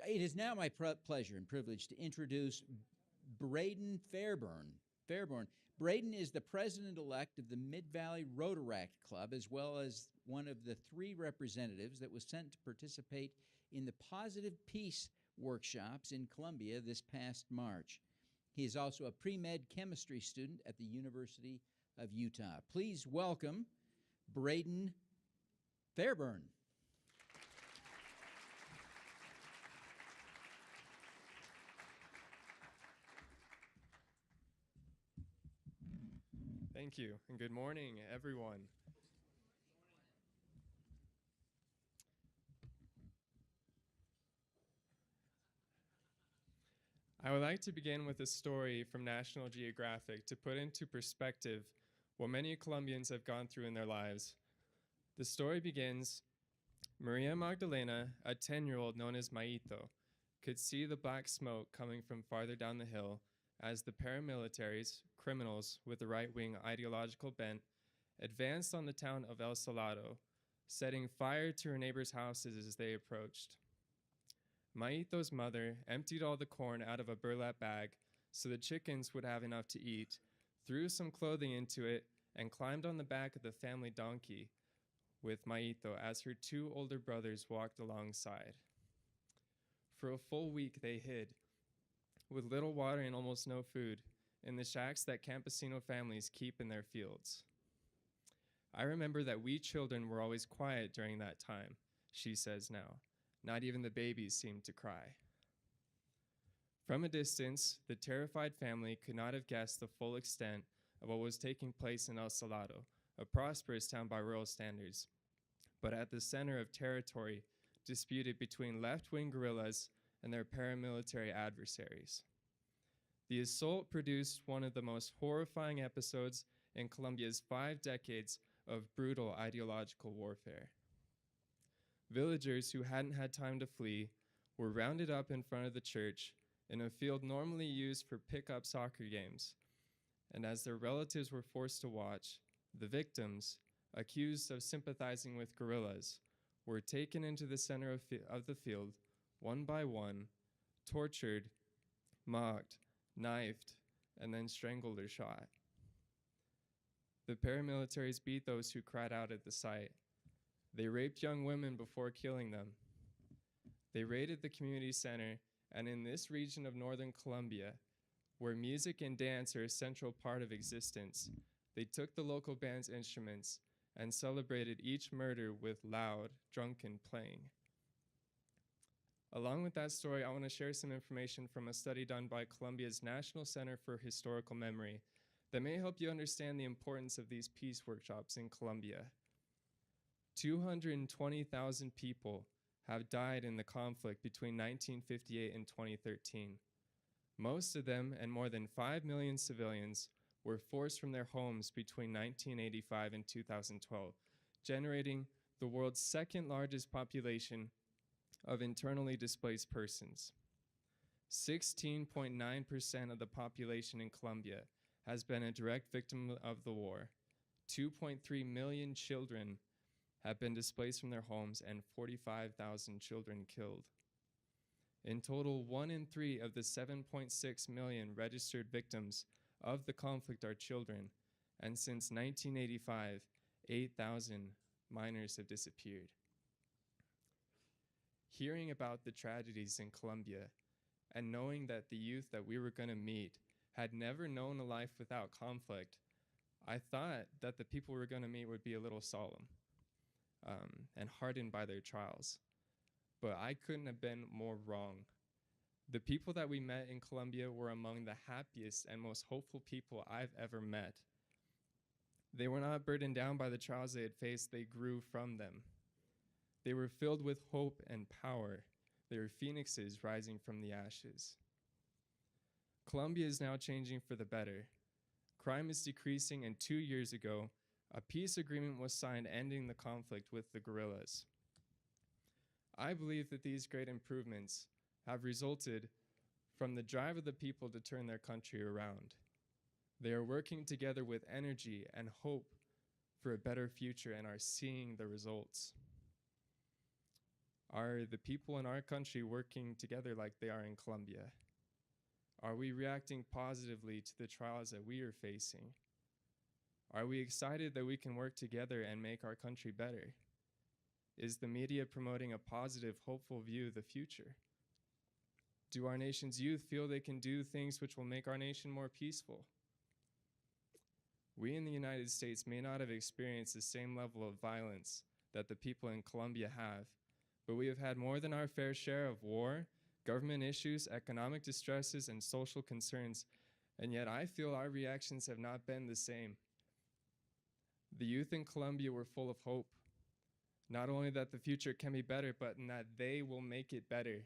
It is now my pleasure and privilege to introduce Brayden Fairbourn. Brayden is the president-elect of the Mid-Valley Rotaract Club, as well as one of the 3 representatives that was sent to participate in the Positive Peace workshops in Columbia this past March. He is also a pre-med chemistry student at the University of Utah. Please welcome Brayden Fairbourn. Thank you, and good morning, everyone. I would like to begin with a story from National Geographic to put into perspective what many Colombians have gone through in their lives. The story begins, Maria Magdalena, a 10-year-old known as Maito, could see the black smoke coming from farther down the hill as the paramilitaries, criminals with a right-wing ideological bent, advanced on the town of El Salado, setting fire to her neighbors' houses as they approached. Maito's mother emptied all the corn out of a burlap bag so the chickens would have enough to eat, threw some clothing into it, and climbed on the back of the family donkey with Maito as her 2 older brothers walked alongside. For a full week they hid, with little water and almost no food, in the shacks that campesino families keep in their fields. I remember that we children were always quiet during that time, she says now. Not even the babies seemed to cry. From a distance, the terrified family could not have guessed the full extent of what was taking place in El Salado, a prosperous town by rural standards, but at the center of territory disputed between left-wing guerrillas and their paramilitary adversaries. The assault produced one of the most horrifying episodes in Colombia's 5 decades of brutal ideological warfare. Villagers who hadn't had time to flee were rounded up in front of the church in a field normally used for pickup soccer games, and as their relatives were forced to watch, the victims, accused of sympathizing with guerrillas, were taken into the center of the field, one by one, tortured, mocked, knifed, and then strangled or shot. The paramilitaries beat those who cried out at the sight. They raped young women before killing them. They raided the community center, and in this region of northern Colombia, where music and dance are a central part of existence, they took the local band's instruments and celebrated each murder with loud, drunken playing. Along with that story, I want to share some information from a study done by Colombia's National Center for Historical Memory that may help you understand the importance of these peace workshops in Colombia. 220,000 people have died in the conflict between 1958 and 2013. Most of them, and more than 5 million civilians, were forced from their homes between 1985 and 2012, generating the world's 2nd largest population of internally displaced persons. 16.9% of the population in Colombia has been a direct victim of the war. 2.3 million children have been displaced from their homes and 45,000 children killed. In total, 1 in 3 of the 7.6 million registered victims of the conflict are children, and since 1985, 8,000 minors have disappeared. Hearing about the tragedies in Colombia and knowing that the youth that we were going to meet had never known a life without conflict, I thought that the people we were going to meet would be a little solemn and hardened by their trials. But I couldn't have been more wrong. The people that we met in Colombia were among the happiest and most hopeful people I've ever met. They were not burdened down by the trials they had faced, they grew from them. They were filled with hope and power. They were phoenixes rising from the ashes. Colombia is now changing for the better. Crime is decreasing, and 2 years ago, a peace agreement was signed ending the conflict with the guerrillas. I believe that these great improvements have resulted from the drive of the people to turn their country around. They are working together with energy and hope for a better future and are seeing the results. Are the people in our country working together like they are in Colombia? Are we reacting positively to the trials that we are facing? Are we excited that we can work together and make our country better? Is the media promoting a positive, hopeful view of the future? Do our nation's youth feel they can do things which will make our nation more peaceful? We in the United States may not have experienced the same level of violence that the people in Colombia have, but we have had more than our fair share of war, government issues, economic distresses, and social concerns, and yet I feel our reactions have not been the same. The youth in Colombia were full of hope, not only that the future can be better, but in that they will make it better.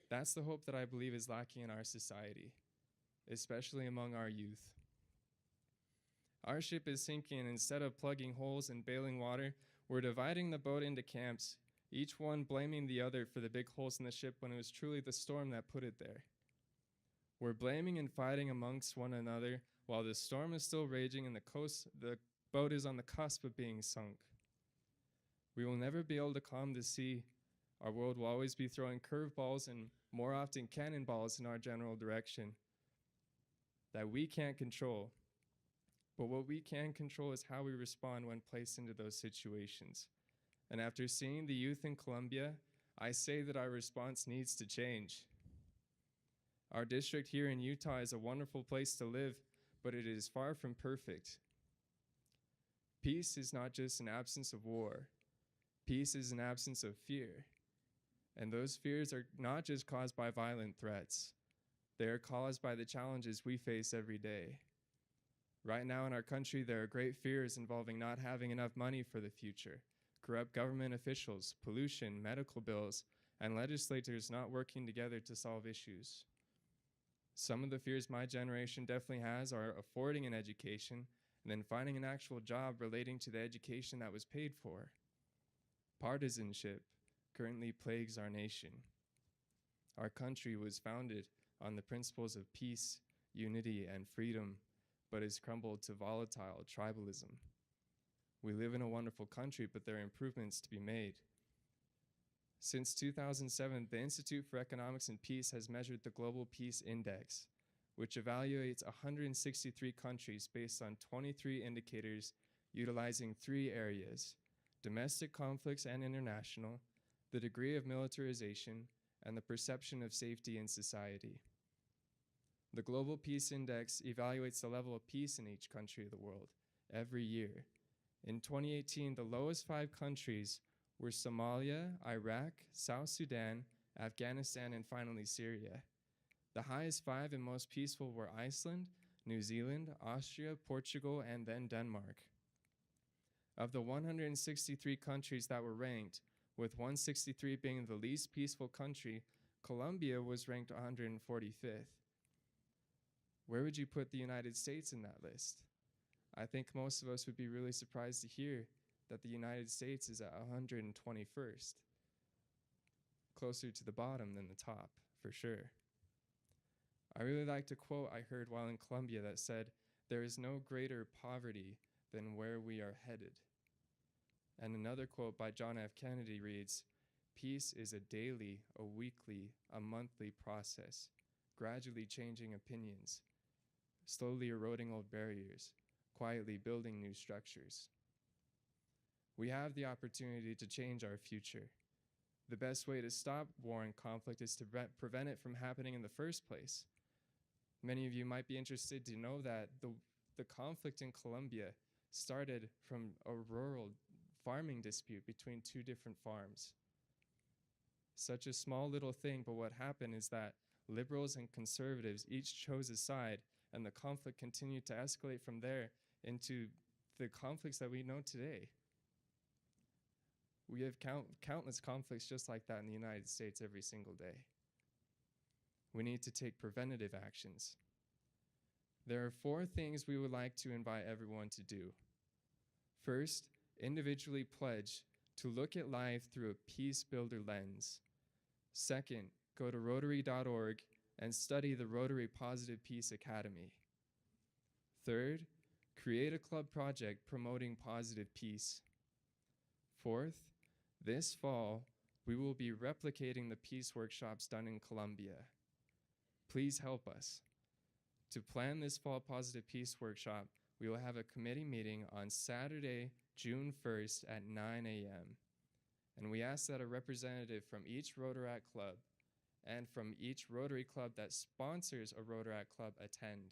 That's the hope that I believe is lacking in our society, especially among our youth. Our ship is sinking, and instead of plugging holes and bailing water, we're dividing the boat into camps, each one blaming the other for the big holes in the ship when it was truly the storm that put it there. We're blaming and fighting amongst one another while the storm is still raging and the boat is on the cusp of being sunk. We will never be able to calm the sea. Our world will always be throwing curveballs and more often cannonballs in our general direction that we can't control. But what we can control is how we respond when placed into those situations. And after seeing the youth in Colombia, I say that our response needs to change. Our district here in Utah is a wonderful place to live, but it is far from perfect. Peace is not just an absence of war. Peace is an absence of fear. And those fears are not just caused by violent threats. They are caused by the challenges we face every day. Right now in our country, there are great fears involving not having enough money for the future, corrupt government officials, pollution, medical bills, and legislators not working together to solve issues. Some of the fears my generation definitely has are affording an education and then finding an actual job relating to the education that was paid for. Partisanship currently plagues our nation. Our country was founded on the principles of peace, unity, and freedom, but has crumbled to volatile tribalism. We live in a wonderful country, but there are improvements to be made. Since 2007, the Institute for Economics and Peace has measured the Global Peace Index, which evaluates 163 countries based on 23 indicators utilizing 3 areas: domestic conflicts and international, the degree of militarization, and the perception of safety in society. The Global Peace Index evaluates the level of peace in each country of the world every year. In 2018, the lowest 5 countries were Somalia, Iraq, South Sudan, Afghanistan, and finally Syria. The highest 5 and most peaceful were Iceland, New Zealand, Austria, Portugal, and then Denmark. Of the 163 countries that were ranked, with 163 being the least peaceful country, Colombia was ranked 145th. Where would you put the United States in that list? I think most of us would be really surprised to hear that the United States is at 121st. Closer to the bottom than the top, for sure. I really liked a quote I heard while in Colombia that said, "There is no greater poverty than where we are headed." And another quote by John F. Kennedy reads, "Peace is a daily, a weekly, a monthly process, gradually changing opinions, slowly eroding old barriers, quietly building new structures." We have the opportunity to change our future. The best way to stop war and conflict is to prevent it from happening in the first place. Many of you might be interested to know that the conflict in Colombia started from a rural farming dispute between 2 different farms. Such a small little thing, but what happened is that liberals and conservatives each chose a side, and the conflict continued to escalate from there into the conflicts that we know today. We have countless conflicts just like that in the United States every single day. We need to take preventative actions. There are 4 things we would like to invite everyone to do. First, individually pledge to look at life through a peace builder lens. Second, go to Rotary.org and study the Rotary Positive Peace Academy. Third, create a club project promoting positive peace. Fourth, this fall, We will be replicating the peace workshops done in Colombia. Please help us. To plan this fall positive peace workshop, we will have a committee meeting on Saturday, June 1st at 9 a.m. And we ask that a representative from each Rotaract Club and from each Rotary Club that sponsors a Rotaract Club attend.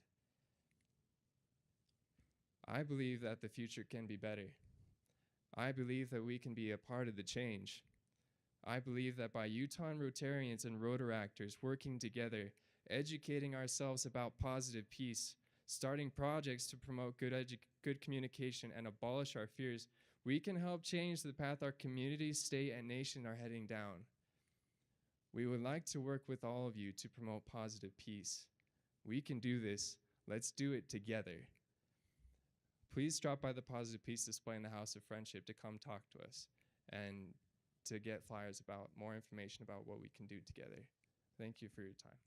I believe that the future can be better. I believe that we can be a part of the change. I believe that by Utahn Rotarians and Rotaractors working together, educating ourselves about positive peace, starting projects to promote good communication and abolish our fears, we can help change the path our community, state, and nation are heading down. We would like to work with all of you to promote positive peace. We can do this. Let's do it together. Please drop by the Positive Peace display in the House of Friendship to come talk to us and to get flyers about more information about what we can do together. Thank you for your time.